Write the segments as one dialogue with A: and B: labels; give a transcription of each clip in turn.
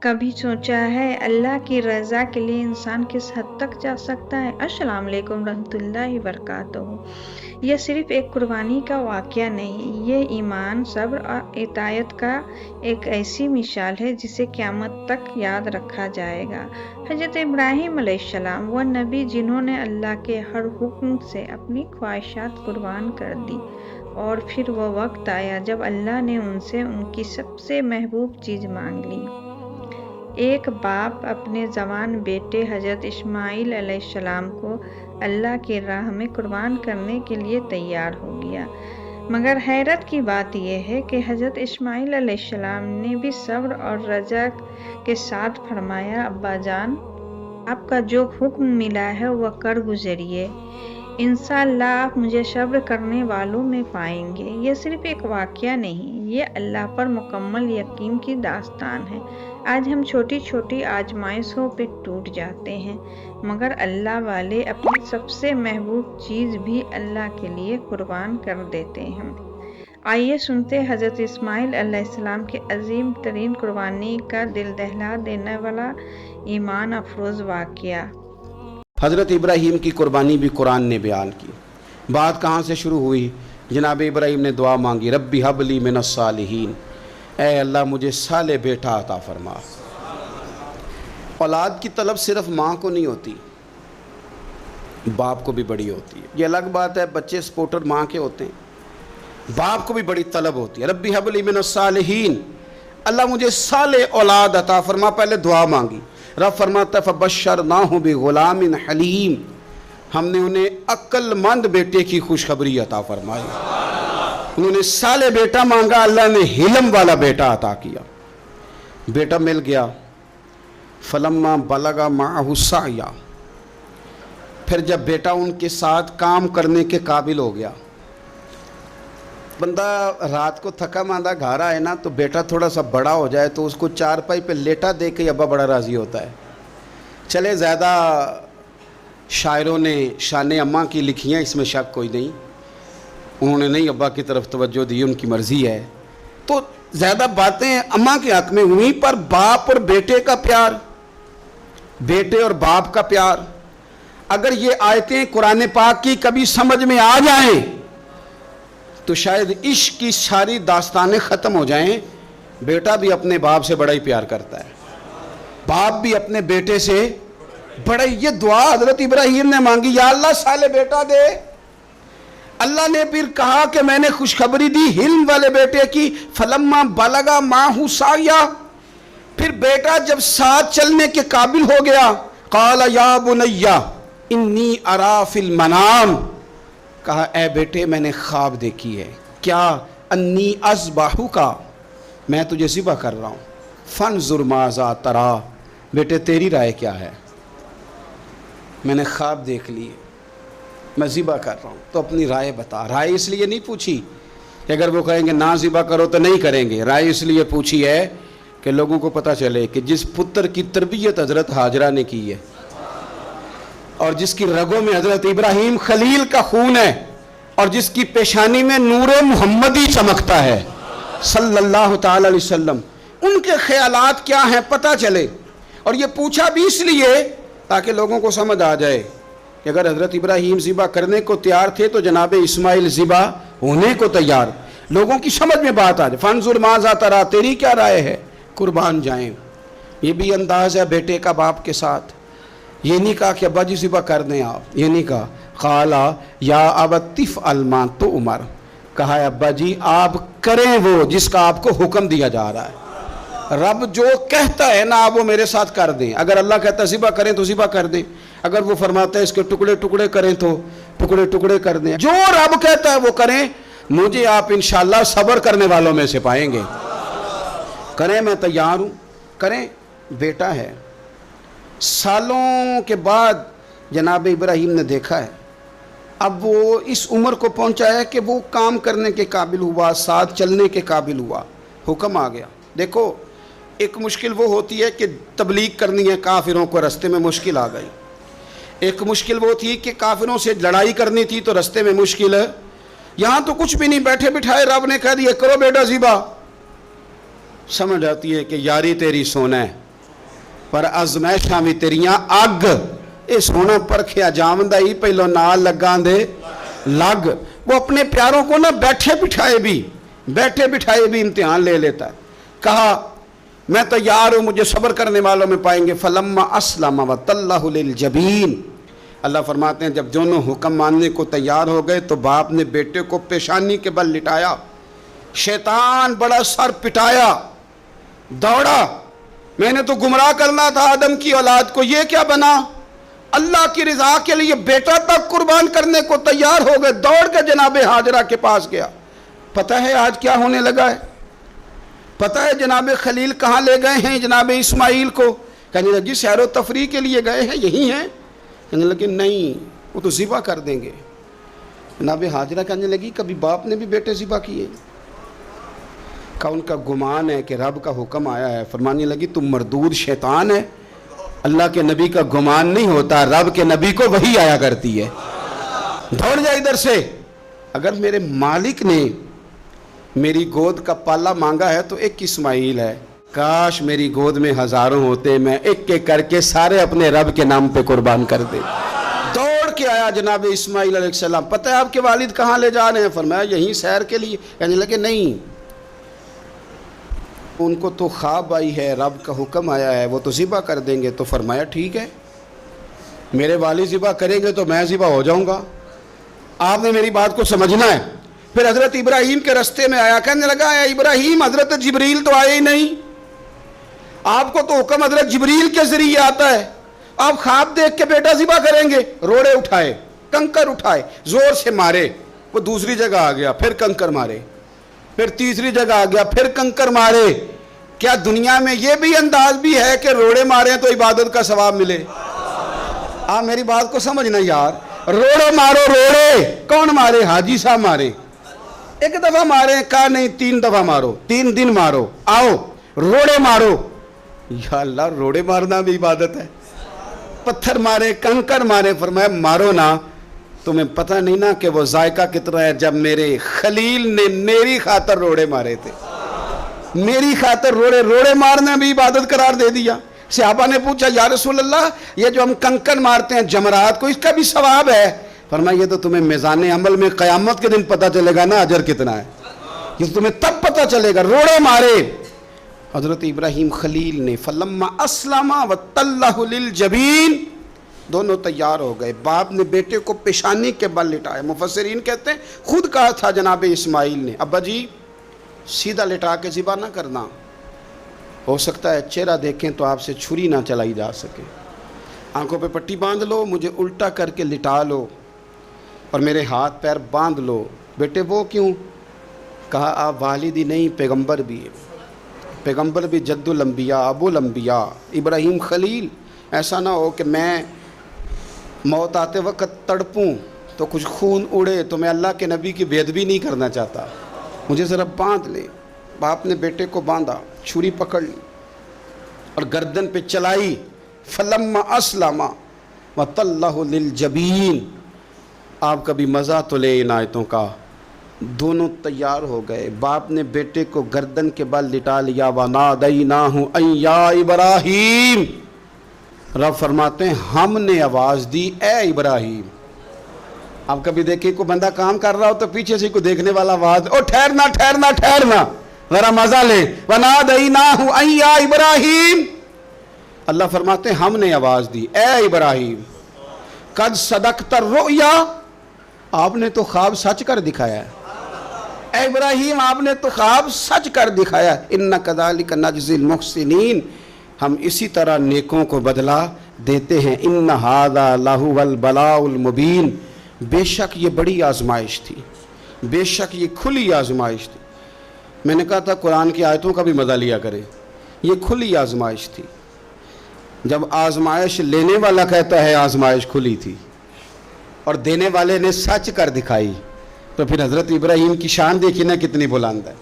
A: کبھی سوچا ہے اللہ کی رضا کے لیے انسان کس حد تک جا سکتا ہے؟ السلام علیکم رحمۃ اللہ وبرکاتہ۔ یہ صرف ایک قربانی کا واقعہ نہیں، یہ ایمان، صبر اور اطاعت کا ایک ایسی مثال ہے جسے قیامت تک یاد رکھا جائے گا۔ حضرت ابراہیم علیہ السلام وہ نبی جنہوں نے اللہ کے ہر حکم سے اپنی خواہشات قربان کر دی، اور پھر وہ وقت آیا جب اللہ نے ان سے ان کی سب سے محبوب چیز مانگ لی۔ ایک باپ اپنے جوان بیٹے حضرت اسماعیل علیہ السلام کو اللہ کی راہ میں قربان کرنے کے لیے تیار ہو گیا، مگر حیرت کی بات یہ ہے کہ حضرت اسماعیل علیہ السلام نے بھی صبر اور رجا کے ساتھ فرمایا، ابا جان، آپ کا جو حکم ملا ہے وہ کر گزریے، انشاءاللہ آپ مجھے صبر کرنے والوں میں پائیں گے۔ یہ صرف ایک واقعہ نہیں، یہ اللہ پر مکمل یقین کی داستان ہے۔ آج ہم چھوٹی چھوٹی آزمائشوں پہ ٹوٹ جاتے ہیں، مگر اللہ والے اپنی سب سے محبوب چیز بھی اللہ کے لیے قربان کر دیتے ہیں۔ آئیے سنتے حضرت اسماعیل علیہ السلام کے عظیم ترین قربانی کا دل دہلا دینے والا ایمان افروز واقعہ۔
B: حضرت ابراہیم کی قربانی بھی قرآن نے بیان کی۔ بات کہاں سے شروع ہوئی؟ جناب ابراہیم نے دعا مانگی، ربی حب لی من الصالحین، اے اللہ مجھے صالح بیٹا عطا فرما۔ اولاد کی طلب صرف ماں کو نہیں ہوتی، باپ کو بھی بڑی ہوتی ہے۔ یہ الگ بات ہے، بچے سپورٹر ماں کے ہوتے ہیں، باپ کو بھی بڑی طلب ہوتی ہے۔ ربی حب لی من الصالحین، اللہ مجھے صالح اولاد عطا فرما۔ پہلے دعا مانگی، رب فرماتا ہے فبشرناہ بغلام حلیم، ہم نے انہیں عقل مند بیٹے کی خوشخبری عطا فرمائی۔ انہوں نے صالح بیٹا مانگا، اللہ نے حلم والا بیٹا عطا کیا۔ بیٹا مل گیا۔ فلما بلغ معہ السعی، پھر جب بیٹا ان کے ساتھ کام کرنے کے قابل ہو گیا۔ بندہ رات کو تھکا ماندہ گھر آئے نا، تو بیٹا تھوڑا سا بڑا ہو جائے تو اس کو چارپائی پہ لیٹا دیکھ کے ابا بڑا راضی ہوتا ہے۔ چلے زیادہ شاعروں نے شان اماں کی لکھی ہیں، اس میں شک کوئی نہیں، انہوں نے نہیں ابا کی طرف توجہ دی، ان کی مرضی ہے، تو زیادہ باتیں اماں کے حق میں ہوئیں، پر باپ اور بیٹے کا پیار، بیٹے اور باپ کا پیار، اگر یہ آیتیں قرآن پاک کی کبھی سمجھ میں آ جائیں تو شاید عشق کی ساری داستانیں ختم ہو جائیں۔ بیٹا بھی اپنے باپ سے بڑا ہی پیار کرتا ہے، باپ بھی اپنے بیٹے سے بڑا ہی۔ یہ دعا حضرت ابراہیم نے مانگی، یا اللہ صالح بیٹا دے۔ اللہ نے پھر کہا کہ میں نے خوشخبری دی حلم والے بیٹے کی، فلما بلغ معہ السعی، پھر بیٹا جب ساتھ چلنے کے قابل ہو گیا، قال یا بنی انی ارا فی المنام، کہا اے بیٹے میں نے خواب دیکھی ہے، کیا؟ انی اذبحک، میں تجھے ذبح کر رہا ہوں، فانظر ماذا تری، بیٹے تیری رائے کیا ہے؟ میں نے خواب دیکھ لی، میں ذبح کر رہا ہوں، تو اپنی رائے بتا۔ رائے اس لیے نہیں پوچھی کہ اگر وہ کہیں گے نہ ذبح کرو تو نہیں کریں گے، رائے اس لیے پوچھی ہے کہ لوگوں کو پتہ چلے کہ جس پتر کی تربیت حضرت ہاجرہ نے کی ہے، اور جس کی رگوں میں حضرت ابراہیم خلیل کا خون ہے، اور جس کی پیشانی میں نور محمدی چمکتا ہے صلی اللہ تعالی علیہ وسلم، ان کے خیالات کیا ہیں پتہ چلے۔ اور یہ پوچھا بھی اس لیے تاکہ لوگوں کو سمجھ آ جائے کہ اگر حضرت ابراہیم ذبح کرنے کو تیار تھے تو جناب اسماعیل ذبح ہونے کو تیار، لوگوں کی سمجھ میں بات آ جائے۔ فانظر ماذا تری، تیری کیا رائے ہے، قربان جائیں۔ یہ بھی انداز ہے بیٹے کا باپ کے ساتھ۔ یہ نہیں کہا کہ ابا جی ذبح کر دیں آپ، یہ نہیں کہا، قال یا ابت افعل ما تؤمر، کہا ہے ابا جی آپ کریں وہ جس کا آپ کو حکم دیا جا رہا ہے۔ رب جو کہتا ہے نا آپ وہ میرے ساتھ کر دیں، اگر اللہ کہتا ہے ذبح کریں تو ذبح کر دیں، اگر وہ فرماتا ہے اس کے ٹکڑے ٹکڑے کریں تو ٹکڑے ٹکڑے کر دیں، جو رب کہتا ہے وہ کریں۔ مجھے آپ انشاءاللہ صبر کرنے والوں میں سے پائیں گے۔ کریں، میں تیار ہوں، کریں۔ بیٹا ہے، سالوں کے بعد جناب ابراہیم نے دیکھا ہے، اب وہ اس عمر کو پہنچا ہے کہ وہ کام کرنے کے قابل ہوا، ساتھ چلنے کے قابل ہوا، حکم آ گیا۔ دیکھو ایک مشکل وہ ہوتی ہے کہ تبلیغ کرنی ہے، کافروں کو رستے میں مشکل آ گئی۔ ایک مشکل وہ تھی کہ کافروں سے لڑائی کرنی تھی تو رستے میں مشکل ہے۔ یہاں تو کچھ بھی نہیں، بیٹھے بٹھائے رب نے کہہ دیا کرو بیٹا ذبح۔ سمجھ آتی ہے کہ یاری تیری سونا ہے، पर अजमैशां भी तेरियां अग, ये सोना परखिया जामदा ही पहलों नाल लगा दे लग। वो अपने प्यारों को ना बैठे बिठाए भी इम्तिहान ले लेता है। कहा मैं तैयार हूँ, मुझे सब्र करने वालों में पाएंगे। फलम्मा अस्लमा व तल्लहु लिल जबीन, अल्लाह फरमाते हैं जब दोनों हुक्म मानने को तैयार हो गए तो बाप ने बेटे को पेशानी के बल लिटाया। शैतान बड़ा सर पिटाया, दौड़ा, मैंने तो गुमराह करना था आदम की औलाद को, ये क्या बना। अल्लाह की रजा के लिए बेटा तक कुर्बान करने को तैयार हो गए। दौड़ के जनाबे हाजरा के पास गया। पता है आज क्या होने लगा है? पता है जनाबे खलील कहाँ ले गए हैं जनाबे इस्माइल को? कहने लगी सैरो तफरी के लिए गए हैं, यही हैं। कहने लगे नहीं, वो तो ज़िबा कर देंगे। जनाबे हाजरा कहने लगी कभी बाप ने भी बेटे ज़िबा किए? का उनका गुमान है कि रब का हुक्म आया है। फरमाने लगी तुम मरदूद शैतान है, अल्लाह के नबी का गुमान नहीं होता, रब के नबी को वही आया करती है। दौड़ जा इधर से। अगर मेरे मालिक ने मेरी गोद का पाला मांगा है तो एक इस्माइल है, काश मेरी गोद में हजारों होते, मैं एक एक करके सारे अपने रब के नाम पे कुर्बान कर दे। दौड़ के आया जनाब इस्माइल अलैहिस्सलाम। पता है आपके वालिद कहाँ ले जा रहे हैं? फरमाया यहीं सैर के लिए। कहने लगे नहीं, उनको तो ख्वाब आई है, रब का हुक्म आया है, वो तो ज़िबा कर देंगे। तो फरमाया ठीक है, मेरे वालिद ज़िबा करेंगे तो मैं ज़िबा हो जाऊंगा, आपने मेरी बात को समझना है। फिर हज़रत इब्राहीम के रास्ते में आया, कहने लगा इब्राहीम हज़रत जिब्रील तो आए ही नहीं, आपको तो हुक्म हज़रत जिब्रील के ज़रिए आता है, आप ख्वाब देख के बेटा ज़िबा करेंगे। रोड़े उठाए, कंकर उठाए, ज़ोर से मारे, वो दूसरी जगह आ गया, फिर कंकर मारे, फिर तीसरी जगह आ गया, फिर कंकर मारे। क्या दुनिया में ये भी अंदाज भी है कि रोड़े मारे तो इबादत का सवाब मिले? आप मेरी बात को समझना यार। रोड़े मारो, रोड़े कौन मारे? हाजी साहब मारे। एक दफा मारे, कहा नहीं 3 दफा मारो, 3 दिन मारो, आओ रोड़े मारो। या अल्लाह, रोड़े मारना भी इबादत है? पत्थर मारे, कंकर मारे, फरमाया मारो ना, तुम्हें पता नहीं ना कि वो जायका कितना है जब मेरे खलील ने मेरी खातर रोड़े मारे थे, मेरी खातर रोड़े मारने भी इबादत करार दे दिया। सहाबा ने पूछा या रसूल अल्लाह, ये जो हम कंकन मारते हैं जमरात को, इसका भी सवाब है? फरमाया ये तो तुम्हें मिज़ान अमल में क़यामत के दिन पता चलेगा ना अजर कितना है, ये तो तुम्हें तब पता चलेगा। रोड़े मारे हज़रत इब्राहीम खलील ने। फलम्मा अस्लमा व तल्लहु लिल जबीन, दोनों तैयार हो गए। बाप ने बेटे को पेशानी के बल लिटाया। मुफस्सिरीन कहते हैं खुद कहा था जनाब इस्माइल ने, अब्बा जी सीधा लिटा के ज़िबा ना करना, हो सकता है चेहरा देखें तो आपसे छुरी ना चलाई जा सके, आंखों पे पट्टी बांध लो, मुझे उल्टा करके लिटा लो और मेरे हाथ पैर बांध लो। बेटे वो क्यों? कहा आप वालिदी नहीं, पैगंबर भी है, पैगंबर भी जद्दुल अंबिया अबुल अंबिया इब्राहीम खलील। ऐसा ना हो कि मैं मौत आते वक्त तड़पूं तो कुछ खून उड़े, तो मैं अल्लाह के नबी की बेअदबी नहीं करना चाहता, मुझे ज़रा बांध ले। बाप ने बेटे को बांधा, छुरी पकड़ ली और गर्दन पे चलाई। फलम्मा अस्लमा व तल्लहु लिल जबीन। आप कभी मज़ा तो ले इन आयतों का। दोनों तैयार हो गए। बाप ने बेटे को गर्दन के बल लिटा लिया। वनादैनाहु अय्या इब्राहीम, रब फरमाते हैं हमने आवाज़ दी ए इब्राहीम। आप कभी देखिए कोई बंदा काम कर रहा हो तो पीछे से कोई देखने वाला आवाज़, ओ ठहरना ठहरना ठहरना, ज़रा मज़ा ले। वनादैनाहु अय्या इब्राहीम, अल्लाह फरमाते हैं हमने आवाज़ दी ए इब्राहीम, कद सदक़त रुया, आपने तो ख्वाब सच कर दिखाया है। ए इब्राहीम आपने तो ख्वाब सच कर दिखाया। इन्ना कज़ालिका नजज़िल मुहसिनीन, हम इसी तरह नेकों को बदला देते हैं। इन्ना हाज़ा लहुवल बलाउल मुबीन, बेशक ये बड़ी आजमाइश थी, बेशक ये खुली आजमाइश थी। मैंने कहा था कुरान की आयतों का भी मज़ा लिया करें, ये खुली आजमाइश थी। जब आजमाइश लेने वाला कहता है आजमाइश खुली थी और देने वाले ने सच कर दिखाई, तो फिर हज़रत इब्राहीम की शान देखी ना कितनी बुलंद है।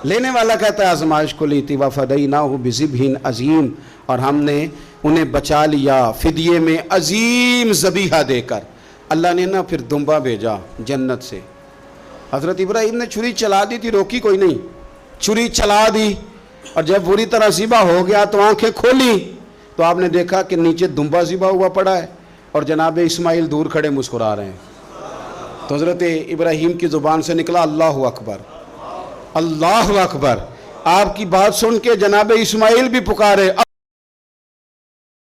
B: लेने वाला कहता है आजमाइश खुली थी। वफ़दैनाहु बिज़िब्हिन अज़ीम, और हमने उन्हें बचा लिया फिदिये में अजीम ज़बीहा देकर। अल्लाह ने ना फिर दुम्बा भेजा जन्नत से। हज़रत इब्राहीम ने छुरी चला दी थी, रोकी कोई नहीं, छुरी चला दी और जब बुरी तरह ज़िबा हो गया तो आंखें खोली تو آپ نے دیکھا کہ نیچے دمبا ذبح ہوا پڑا ہے اور جناب اسماعیل دور کھڑے مسکرا رہے ہیں. تو حضرت ابراہیم کی زبان سے نکلا اللہ اکبر، اللہ اکبر. آپ کی بات سن کے جناب اسماعیل بھی پکارے